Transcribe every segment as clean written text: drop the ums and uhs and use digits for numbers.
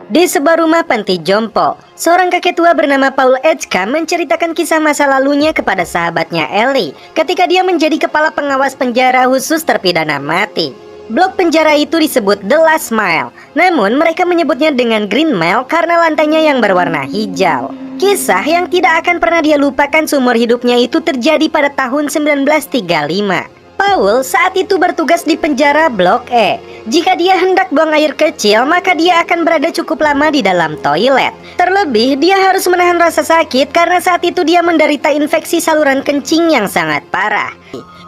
Di sebuah rumah panti jompo, seorang kakek tua bernama Paul Edgecombe menceritakan kisah masa lalunya kepada sahabatnya Ellie ketika dia menjadi kepala pengawas penjara khusus terpidana mati. Blok penjara itu disebut The Last Mile, namun mereka menyebutnya dengan Green Mile karena lantainya yang berwarna hijau. Kisah yang tidak akan pernah dia lupakan seumur hidupnya itu terjadi pada tahun 1935. Paul saat itu bertugas di penjara Blok E. Jika dia hendak buang air kecil, maka dia akan berada cukup lama di dalam toilet. Terlebih, dia harus menahan rasa sakit karena saat itu dia menderita infeksi saluran kencing yang sangat parah.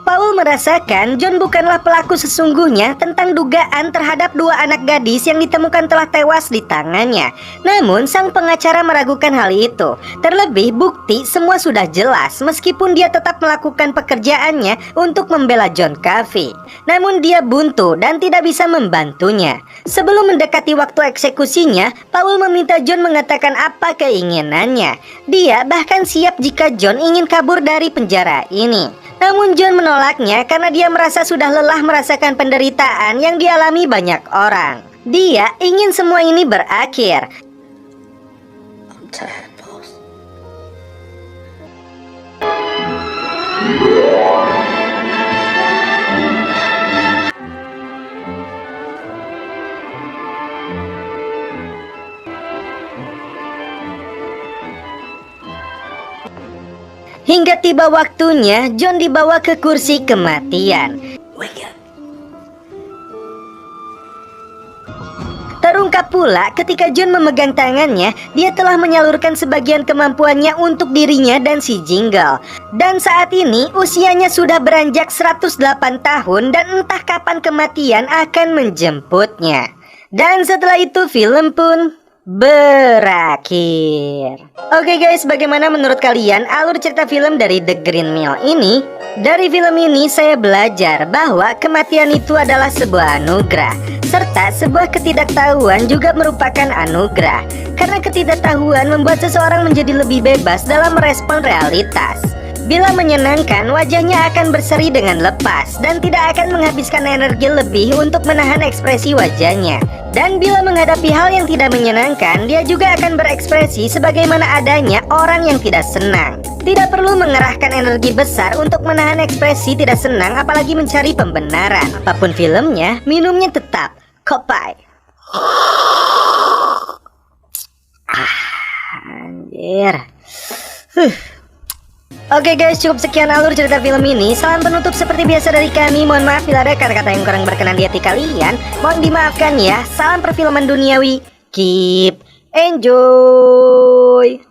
Paul merasakan John bukanlah pelaku sesungguhnya tentang dugaan terhadap dua anak gadis yang ditemukan telah tewas di tangannya. Namun sang pengacara meragukan hal itu. Terlebih bukti semua sudah jelas meskipun dia tetap melakukan pekerjaannya untuk membela John Coffey. Namun dia buntu dan tidak bisa membantunya. Sebelum mendekati waktu eksekusinya, Paul meminta John mengatakan apa keinginannya. Dia bahkan siap jika John ingin kabur dari penjara ini. Namun John menolaknya karena dia merasa sudah lelah merasakan penderitaan yang dialami banyak orang. Dia ingin semua ini berakhir. I'm tired, boss. Hingga tiba waktunya, John dibawa ke kursi kematian. Wake up. Terungkap pula ketika John memegang tangannya, dia telah menyalurkan sebagian kemampuannya untuk dirinya dan si Jingle. Dan saat ini usianya sudah beranjak 108 tahun dan entah kapan kematian akan menjemputnya. Dan setelah itu film pun berakhir. Oke guys, bagaimana menurut kalian alur cerita film dari The Green Mile ini? Dari film ini saya belajar bahwa kematian itu adalah sebuah anugerah, serta sebuah ketidaktahuan juga merupakan anugerah. Karena ketidaktahuan membuat seseorang menjadi lebih bebas dalam merespon realitas. Bila menyenangkan, wajahnya akan berseri dengan lepas dan tidak akan menghabiskan energi lebih untuk menahan ekspresi wajahnya. Dan bila menghadapi hal yang tidak menyenangkan, dia juga akan berekspresi sebagaimana adanya orang yang tidak senang. Tidak perlu mengerahkan energi besar untuk menahan ekspresi tidak senang, apalagi mencari pembenaran. Apapun filmnya, minumnya tetap Kopai. Anjir. Oke guys, cukup sekian alur cerita film ini. Salam penutup seperti biasa dari kami. Mohon maaf bila ada kata-kata yang kurang berkenan di hati kalian. Mohon dimaafkan ya. Salam perfilman duniawi. Keep enjoy.